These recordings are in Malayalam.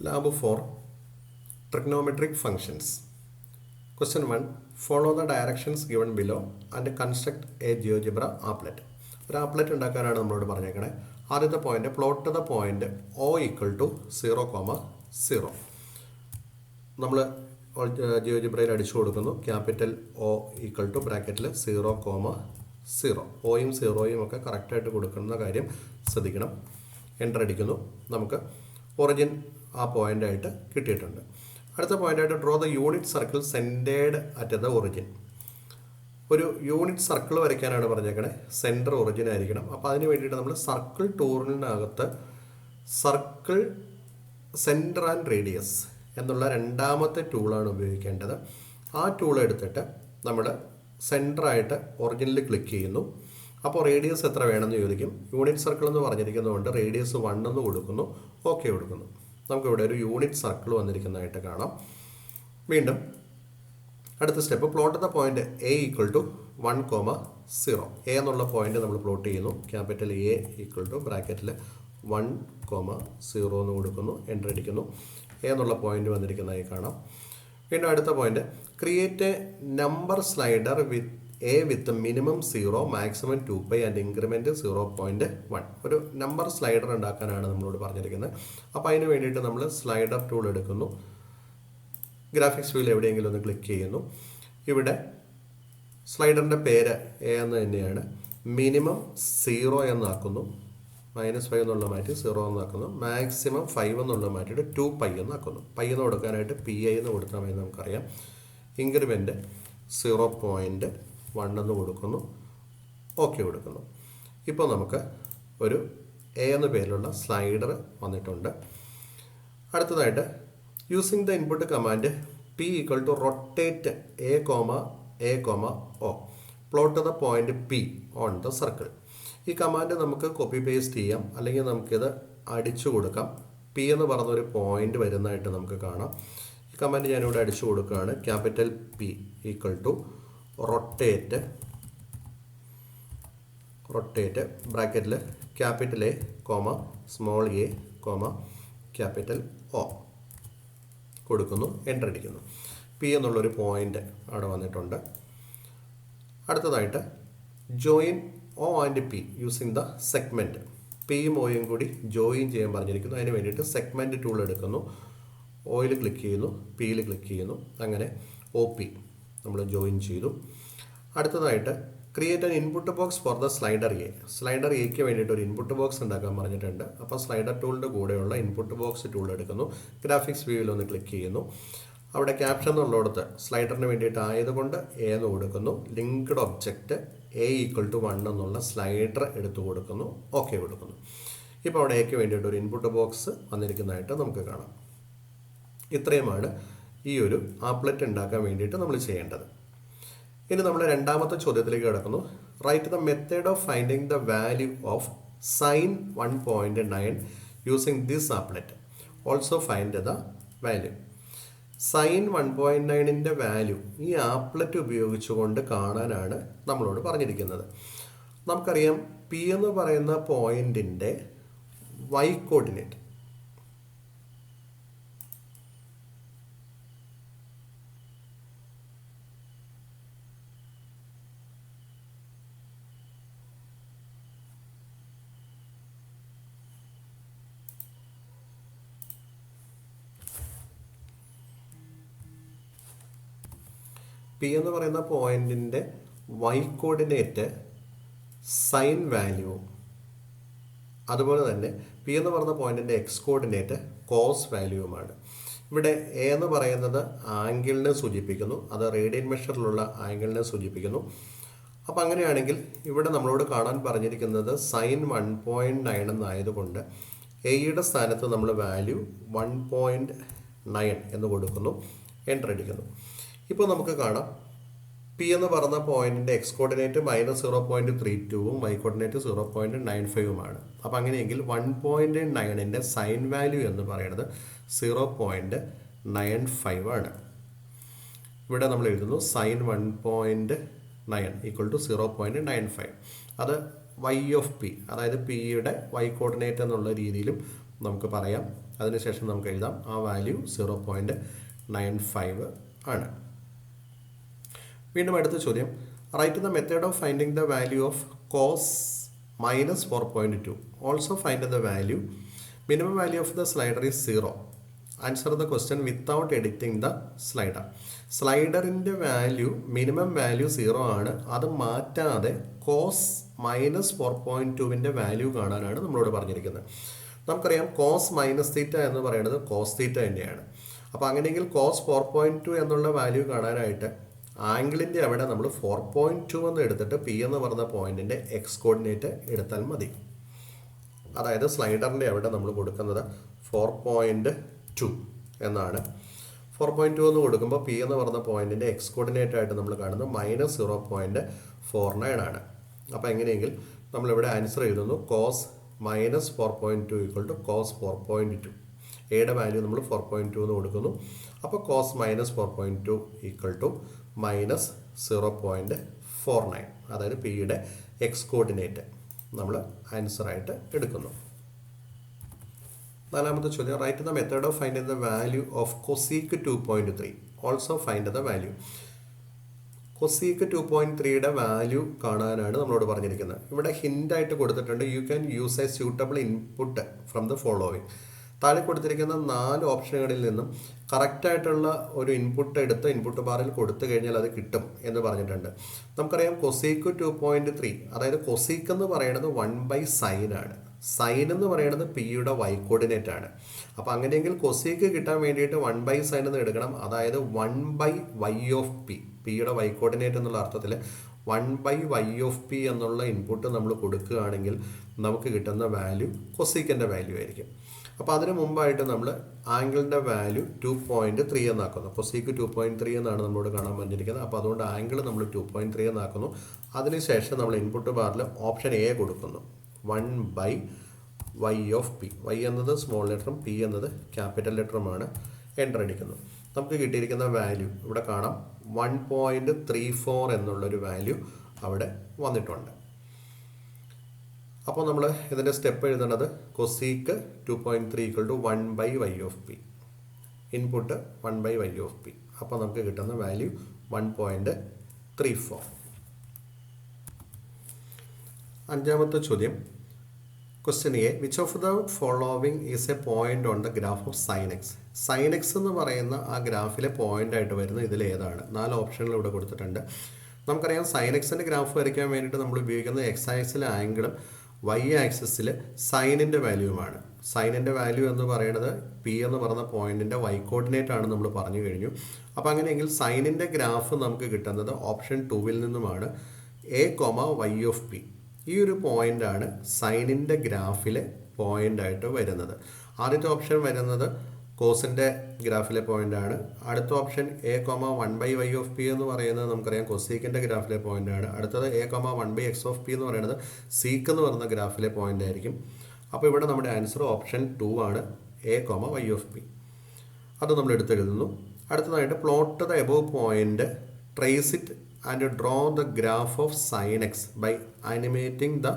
Lab 4 Trigonometric Functions. Question 1. Follow the directions given below and construct a GeoGebra applet. ഒരു ആപ്ലെറ്റ് ഉണ്ടാക്കാനാണ് നമ്മളോട് പറഞ്ഞേക്കണേ. ആദ്യത്തെ point plot the point O equal to 0,0. നമ്മൾ ജിയോജിബ്രയിൽ അടിച്ചു കൊടുക്കുന്നു. ക്യാപിറ്റൽ O ഈക്വൽ ടു ബ്രാക്കറ്റിൽ 0,0. ഓയും സീറോയും ഒക്കെ കറക്റ്റായിട്ട് കൊടുക്കുന്ന കാര്യം ശ്രദ്ധിക്കണം. എൻ്റർ അടിക്കുന്നു. നമുക്ക് ഒറിജിൻ ആ പോയിൻ്റായിട്ട് കിട്ടിയിട്ടുണ്ട്. അടുത്ത പോയിൻ്റായിട്ട് draw the unit circle centred at the origin. ഒരു യൂണിറ്റ് സർക്കിൾ വരയ്ക്കാനാണ് പറഞ്ഞേക്കണേ. സെൻറ്റർ ഒറിജിൻ ആയിരിക്കണം. അപ്പോൾ അതിന് വേണ്ടിയിട്ട് നമ്മൾ സർക്കിൾ ടൂറിനകത്ത് സർക്കിൾ സെൻറ്റർ ആൻഡ് റേഡിയസ് എന്നുള്ള രണ്ടാമത്തെ ടൂളാണ് ഉപയോഗിക്കേണ്ടത്. ആ ടൂൾ എടുത്തിട്ട് നമ്മൾ സെൻറ്ററായിട്ട് ഒറിജിനിൽ ക്ലിക്ക് ചെയ്യുന്നു. അപ്പോൾ റേഡിയസ് എത്ര വേണമെന്ന് ചോദിക്കും. യൂണിറ്റ് സർക്കിൾ എന്ന് പറഞ്ഞിരിക്കുന്നതുകൊണ്ട് റേഡിയസ് 1 എന്ന് കൊടുക്കുന്നു. ഓക്കെ കൊടുക്കുന്നു. നമുക്കിവിടെ ഒരു യൂണിറ്റ് സർക്കിൾ വന്നിരിക്കുന്നതായിട്ട് കാണാം. വീണ്ടും അടുത്ത step plot the point A equal to 1,0. A എന്നുള്ള പോയിന്റ് നമ്മൾ പ്ലോട്ട് ചെയ്യുന്നു. ക്യാപിറ്റൽ A ഈക്വൽ ടു ബ്രാക്കറ്റിൽ 1,0 എന്ന് കൊടുക്കുന്നു. എൻ്റർ അടിക്കുന്നു. എ എന്നുള്ള പോയിന്റ് വന്നിരിക്കുന്നതായി കാണാം. വീണ്ടും അടുത്ത point create a number slider with minimum 0, maximum 2π and increment 0.1. ഒരു നമ്പർ സ്ലൈഡർ ഉണ്ടാക്കാനാണ് നമ്മളോട് പറഞ്ഞിരിക്കുന്നത്. അപ്പോൾ അതിന് വേണ്ടിയിട്ട് നമ്മൾ സ്ലൈഡർ ടൂൾ എടുക്കുന്നു. ഗ്രാഫിക്സ് വ്യൂവിൽ എവിടെയെങ്കിലും ഒന്ന് ക്ലിക്ക് ചെയ്യുന്നു. ഇവിടെ സ്ലൈഡറിൻ്റെ പേര് എ എന്ന് തന്നെയാണ്. മിനിമം 0 എന്നാക്കുന്നു. -5 എന്നുള്ള മാറ്റി 0 എന്നാക്കുന്നു. മാക്സിമം 5 എന്നുള്ളത് മാറ്റിയിട്ട് 2π എന്നാക്കുന്നു. പൈ എന്ന് കൊടുക്കാനായിട്ട് PI എന്ന് കൊടുത്താൽ മതി. നമുക്കറിയാം. ഇൻക്രിമെൻറ്റ് 0.1 എന്ന് കൊടുക്കുന്നു. ഓക്കെ കൊടുക്കുന്നു. ഇപ്പോൾ നമുക്ക് ഒരു എ എന്ന പേരിലുള്ള സ്ലൈഡർ വന്നിട്ടുണ്ട്. അടുത്തതായിട്ട് using the input command P equal to rotate A, O. Plot the point P on the circle. ഈ കമാൻഡ് നമുക്ക് കോപ്പി പേസ്റ്റ് ചെയ്യാം, അല്ലെങ്കിൽ നമുക്കിത് അടിച്ചു കൊടുക്കാം. P എന്ന് പറഞ്ഞൊരു പോയിന്റ് വരുന്നതായിട്ട് നമുക്ക് കാണാം. ഈ കമാൻഡ് ഞാനിവിടെ അടിച്ചു കൊടുക്കുകയാണ്. Capital P equal to rotate ബ്രാക്കറ്റിൽ capital A, small a, capital O കൊടുക്കുന്നു. എൻ്റർ അടിക്കുന്നു. P എന്നുള്ളൊരു പോയിന്റ് അവിടെ വന്നിട്ടുണ്ട്. അടുത്തതായിട്ട് join O and P using the segment. പിയും ഓയും കൂടി ജോയിൻ ചെയ്യാൻ പറഞ്ഞിരിക്കുന്നു. അതിന് വേണ്ടിയിട്ട് സെഗ്മെൻറ്റ് ടൂൾ എടുക്കുന്നു. ഓയിൽ ക്ലിക്ക് ചെയ്യുന്നു, പിയിൽ ക്ലിക്ക് ചെയ്യുന്നു. അങ്ങനെ OP നമ്മൾ ജോയിൻ ചെയ്തു. അടുത്തതായിട്ട് create an input box for the slider A. Slider എക്ക് വേണ്ടിയിട്ട് ഒരു ഇൻപുട്ട് ബോക്സ് ഉണ്ടാക്കാൻ പറഞ്ഞിട്ടുണ്ട്. അപ്പോൾ സ്ലൈഡർ ടൂളിൻ്റെ കൂടെയുള്ള ഇൻപുട്ട് ബോക്സ് ടൂൾ എടുക്കുന്നു. ഗ്രാഫിക്സ് വ്യൂവിൽ ഒന്ന് ക്ലിക്ക് ചെയ്യുന്നു. അവിടെ ക്യാപ്ഷൻ എന്നുള്ളിടത്ത് സ്ലൈഡറിന് വേണ്ടിയിട്ട് ആയതുകൊണ്ട് A എന്ന് കൊടുക്കുന്നു. Linked object A equal to 1 എന്നുള്ള സ്ലൈഡർ എടുത്തു കൊടുക്കുന്നു. ഓക്കെ കൊടുക്കുന്നു. ഇപ്പോൾ അവിടെ എക്ക് വേണ്ടിയിട്ട് ഒരു ഇൻപുട്ട് ബോക്സ് വന്നിരിക്കുന്നതായിട്ട് നമുക്ക് കാണാം. ഇത്രയുമാണ് ഈ ഒരു ആപ്ലെറ്റ് ഉണ്ടാക്കാൻ വേണ്ടിയിട്ട് നമ്മൾ ചെയ്യേണ്ടത്. ഇനി നമ്മൾ രണ്ടാമത്തെ ചോദ്യത്തിലേക്ക് കിടക്കുന്നു. Write the method of finding the value of sin 1.9 using this applet. Also find the value. sin 1.9ൻ്റെ വാല്യൂ ഈ ആപ്ലെറ്റ് ഉപയോഗിച്ചുകൊണ്ട് കാണാനാണ് നമ്മളോട് പറഞ്ഞിരിക്കുന്നത്. നമുക്കറിയാം P എന്ന് പറയുന്ന പോയിന്റിൻ്റെ y കോർഡിനേറ്റ് P എന്ന് പറയുന്ന പോയിന്റിൻ്റെ y കോർഡിനേറ്റ് സൈൻ വാല്യൂവും, അതുപോലെ തന്നെ P എന്ന് പറയുന്ന പോയിന്റിൻ്റെ x കോർഡിനേറ്റ് കോസ് വാല്യൂവുമാണ്. ഇവിടെ A എന്ന് പറയുന്നത് ആംഗിളിനെ സൂചിപ്പിക്കുന്നു. അത് റേഡിയൻ മെഷറിലുള്ള ആംഗിളിനെ സൂചിപ്പിക്കുന്നു. അപ്പോൾ അങ്ങനെയാണെങ്കിൽ ഇവിടെ നമ്മളോട് കാണാൻ പറഞ്ഞിരിക്കുന്നത് sin 1.9 എന്നായതുകൊണ്ട് എയുടെ സ്ഥാനത്ത് നമ്മൾ വാല്യൂ 1.9 എന്ന് കൊടുക്കുന്നു. എൻ്റർ അടിക്കുന്നു. ഇപ്പോൾ നമുക്ക് കാണാം P എന്ന് പറഞ്ഞ പോയിന്റിൻ്റെ എക്സ് കോർഡിനേറ്റ് -0.32ഉം y കോർഡിനേറ്റ് 0.95ഉമാണ്. അപ്പോൾ അങ്ങനെയെങ്കിൽ 1.9ൻ്റെ സൈൻ വാല്യൂ എന്ന് പറയുന്നത് 0.95 ആണ്. ഇവിടെ നമ്മൾ എഴുതുന്നു sin 1.9 ഈക്വൽ ടു 0.95. അത് y ഓഫ് P, അതായത് Pയുടെ y കോർഡിനേറ്റ് എന്നുള്ള രീതിയിലും നമുക്ക് പറയാം. അതിനുശേഷം നമുക്ക് എഴുതാം ആ വാല്യൂ 0.95 ആണ്. വീണ്ടും അടുത്ത ചോദ്യം, write the method of finding the value of cos -4.2. Also find the value. Minimum value of the slider is 0. Answer the question without editing the slider. സ്ലൈഡറിൻ്റെ വാല്യൂ മിനിമം വാല്യൂ 0 ആണ്. അത് മാറ്റാതെ കോസ് -4.2വിൻ്റെ വാല്യൂ കാണാനാണ് നമ്മളോട് പറഞ്ഞിരിക്കുന്നത്. നമുക്കറിയാം കോസ് -θ എന്ന് പറയുന്നത് കോസ് θ തന്നെയാണ്. അപ്പോൾ അങ്ങനെയെങ്കിൽ കോസ് 4.2 എന്നുള്ള വാല്യൂ കാണാനായിട്ട് ആംഗിളിൻ്റെ അവിടെ നമ്മൾ 4.2 എന്ന് എടുത്തിട്ട് പി എന്ന് പറഞ്ഞ പോയിന്റിൻ്റെ എക്സ് കോർഡിനേറ്റ് എടുത്താൽ മതി. അതായത് സ്ലൈഡറിൻ്റെ അവിടെ നമ്മൾ കൊടുക്കുന്നത് 4.2 എന്നാണ്. 4.2 എന്ന് കൊടുക്കുമ്പോൾ പി എന്ന് പറഞ്ഞ പോയിന്റിൻ്റെ എക്സ് കോർഡിനേറ്റ് ആയിട്ട് നമ്മൾ കാണുന്നത് -0.49 ആണ്. അപ്പോൾ എങ്ങനെയെങ്കിൽ നമ്മളിവിടെ ആൻസർ എഴുതുന്നു കോസ് -4.2 = കോസ് 4.2. എയുടെ വാല്യൂ നമ്മൾ 4.2 എന്ന് കൊടുക്കുന്നു. അപ്പോൾ കോസ് -4.2 = -0.49, അതായത് പിയുടെ എക്സ് കോർഡിനേറ്റ് നമ്മൾ ആൻസറായിട്ട് എടുക്കുന്നു. നാലാമത്തെ ചോദ്യം, write the method of finding the value of cosec 2.3. Also find the value. Cosec 2.3യുടെ വാല്യൂ കാണാനാണ് നമ്മളോട് പറഞ്ഞിരിക്കുന്നത്. ഇവിടെ ഹിൻ്റായിട്ട് കൊടുത്തിട്ടുണ്ട്, you can use a suitable input from the following. താഴെ കൊടുത്തിരിക്കുന്ന 4 ഓപ്ഷനുകളിൽ നിന്നും കറക്റ്റായിട്ടുള്ള ഒരു ഇൻപുട്ട് എടുത്ത് ഇൻപുട്ട് ബാറിൽ കൊടുത്തു കഴിഞ്ഞാൽ അത് കിട്ടും എന്ന് പറഞ്ഞിട്ടുണ്ട്. നമുക്കറിയാം കൊസീക്ക് 2.3, അതായത് കൊസീക്ക് എന്ന് പറയുന്നത് 1/sin ആണ്. സൈൻ എന്ന് പറയുന്നത് പിയുടെ വൈ കോർഡിനേറ്റ് ആണ്. അപ്പോൾ അങ്ങനെയെങ്കിൽ കൊസീക്ക് കിട്ടാൻ വേണ്ടിയിട്ട് 1/sin എന്ന് എടുക്കണം. അതായത് 1/y(p), പിയുടെ വൈ കോർഡിനേറ്റ് എന്നുള്ള അർത്ഥത്തിൽ 1/y(p) എന്നുള്ള ഇൻപുട്ട് നമ്മൾ കൊടുക്കുകയാണെങ്കിൽ നമുക്ക് കിട്ടുന്ന വാല്യൂ കൊസീക്കിൻ്റെ വാല്യൂ ആയിരിക്കും. അപ്പോൾ അതിന് മുമ്പായിട്ട് നമ്മൾ ആംഗിളിൻ്റെ വാല്യൂ 2.3 എന്നാക്കുന്നു. കൊസീക്ക് 2.3 എന്നാണ് നമ്മളോട് കാണാൻ പറഞ്ഞിരിക്കുന്നത്. അപ്പോൾ അതുകൊണ്ട് ആംഗിൾ നമ്മൾ 2.3 എന്നാക്കുന്നു. അതിനുശേഷം നമ്മൾ ഇൻപുട്ട് ബാറിൽ ഓപ്ഷൻ എ കൊടുക്കുന്നു, 1/y(p). y എന്നത് സ്മോൾ ലെറ്ററും പി എന്നത് ക്യാപിറ്റൽ ലെറ്ററുമാണ്. എൻ്റർ അടിക്കുന്നു. നമുക്ക് കിട്ടിയിരിക്കുന്ന വാല്യൂ ഇവിടെ കാണാം, 1.34 എന്നുള്ളൊരു വാല്യൂ അവിടെ വന്നിട്ടുണ്ട്. അപ്പോൾ നമ്മൾ ഇതിൻ്റെ സ്റ്റെപ്പ് എഴുതുന്നത് കൊസീക്ക് 2.3 = 1/y(p). Input 1/y(p). അപ്പോൾ നമുക്ക് കിട്ടുന്ന വാല്യൂ 1.34. അഞ്ചാമത്തെ ചോദ്യം, question A, which of the following is a point on the graph of sine x. Sine x എന്ന് പറയുന്ന ആ ഗ്രാഫിലെ പോയിന്റ് ആയിട്ട് വരുന്ന ഇതിലേതാണ്? 4 ഓപ്ഷനുകൾ ഇവിടെ കൊടുത്തിട്ടുണ്ട്. നമുക്കറിയാം സൈൻ എക്സിൻ്റെ ഗ്രാഫ് വരയ്ക്കാൻ വേണ്ടിയിട്ട് നമ്മൾ ഉപയോഗിക്കുന്നത് എക്സ് ആക്സിലെ ആംഗിളും വൈ ആക്സിസിൽ സൈനിൻ്റെ വാല്യൂമാണ്. സൈനിൻ്റെ വാല്യൂ എന്ന് പറയുന്നത് പി എന്ന് പറയുന്ന പോയിന്റിൻ്റെ വൈ കോർഡിനേറ്റ് ആണ് നമ്മൾ പറഞ്ഞു കഴിഞ്ഞു. അപ്പോൾ അങ്ങനെയെങ്കിൽ സൈനിൻ്റെ ഗ്രാഫ് നമുക്ക് കിട്ടുന്നത് ഓപ്ഷൻ 2-ൽ നിന്നുമാണ്, a(y(p). ഈ ഒരു പോയിൻ്റാണ് സൈനിൻ്റെ ഗ്രാഫിലെ പോയിൻ്റായിട്ട് വരുന്നത്. ആദ്യത്തെ ഓപ്ഷൻ വരുന്നത് കോസിൻ്റെ ഗ്രാഫിലെ പോയിൻ്റാണ്. അടുത്ത ഓപ്ഷൻ a(1/y(p) എന്ന് പറയുന്നത് നമുക്കറിയാം കൊസീക്കിൻ്റെ ഗ്രാഫിലെ പോയിൻ്റാണ്. അടുത്തത് a(1/x(p) എന്ന് പറയുന്നത് സീക്ക് എന്ന് പറയുന്ന ഗ്രാഫിലെ പോയിൻ്റ് ആയിരിക്കും. അപ്പോൾ ഇവിടെ നമ്മുടെ ആൻസർ ഓപ്ഷൻ 2 ആണ്, a(y(p). അത് നമ്മൾ എടുത്തെഴുതുന്നു. അടുത്തതായിട്ട് plot the above point, trace it and draw the graph of sine x by animating the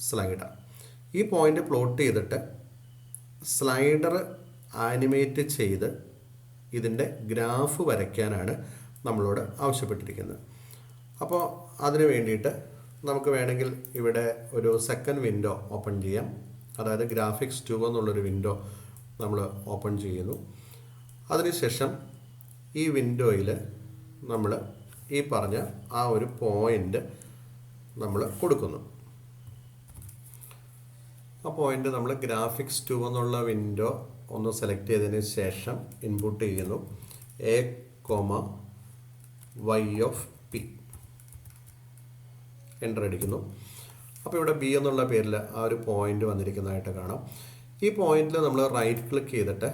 slider. ഈ പോയിൻ്റ് പ്ലോട്ട് ചെയ്തിട്ട് സ്ലൈഡർ ആനിമേറ്റ് ചെയ്ത് ഇതിൻ്റെ ഗ്രാഫ് വരയ്ക്കാനാണ് നമ്മളോട് ആവശ്യപ്പെട്ടിരിക്കുന്നത്. അപ്പോൾ അതിന് വേണ്ടിയിട്ട് നമുക്ക് വേണമെങ്കിൽ ഇവിടെ ഒരു സെക്കൻഡ് വിൻഡോ ഓപ്പൺ ചെയ്യാം. അതായത് ഗ്രാഫിക്സ് 2 എന്നുള്ളൊരു വിൻഡോ നമ്മൾ ഓപ്പൺ ചെയ്യുന്നു. അതിനുശേഷം ഈ വിൻഡോയിൽ നമ്മൾ ഈ പറഞ്ഞ ആ ഒരു പോയിൻ്റ് നമ്മൾ കൊടുക്കുന്നു. ആ പോയിൻ്റ് നമ്മൾ ഗ്രാഫിക്സ് 2 എന്നുള്ള വിൻഡോ ഒന്ന് സെലക്ട് ചെയ്തതിന് ശേഷം ഇൻപുട്ട് ചെയ്യുന്നു, a(y(p). എൻ്റർ അടിക്കുന്നു. അപ്പോൾ ഇവിടെ ബി എന്നുള്ള പേരിൽ ആ ഒരു പോയിൻ്റ് വന്നിരിക്കുന്നതായിട്ട് കാണാം. ഈ പോയിന്റിൽ നമ്മൾ റൈറ്റ് ക്ലിക്ക് ചെയ്തിട്ട്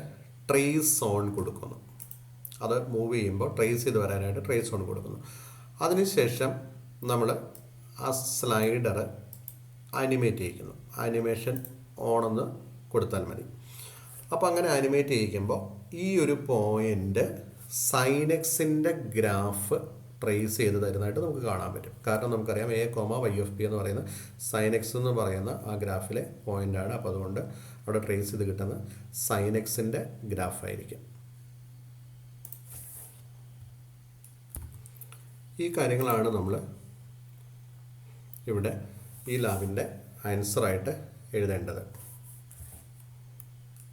ട്രേസ് ഓൺ കൊടുക്കുന്നു. അത് മൂവ് ചെയ്യുമ്പോൾ ട്രേസ് ചെയ്ത് വരാനായിട്ട് ട്രേസ് ഓൺ കൊടുക്കുന്നു. അതിനുശേഷം നമ്മൾ ആ സ്ലൈഡർ ആനിമേറ്റ് ചെയ്യിക്കുന്നു. ആനിമേഷൻ ഓണെന്ന് കൊടുത്താൽ മതി. അപ്പോൾ അങ്ങനെ ആനിമേറ്റ് ചെയ്യിക്കുമ്പോൾ ഈ ഒരു പോയിൻ്റ് സൈനെക്സിൻ്റെ ഗ്രാഫ് ട്രേസ് ചെയ്ത് തരുന്നതായിട്ട് നമുക്ക് കാണാൻ പറ്റും. കാരണം നമുക്കറിയാം a(y(p) എന്ന് പറയുന്ന സൈനെക്സ് എന്ന് പറയുന്ന ആ ഗ്രാഫിലെ പോയിൻ്റാണ്. അപ്പോൾ അതുകൊണ്ട് അവിടെ ട്രേസ് ചെയ്ത് കിട്ടുന്ന സൈൻ എക്സിൻ്റെ ഗ്രാഫായിരിക്കും. ഈ കാര്യങ്ങളാണ് നമ്മൾ ഇവിടെ ഈ ലാബിൻ്റെ ആൻസറായിട്ട് എഴുതേണ്ടത്.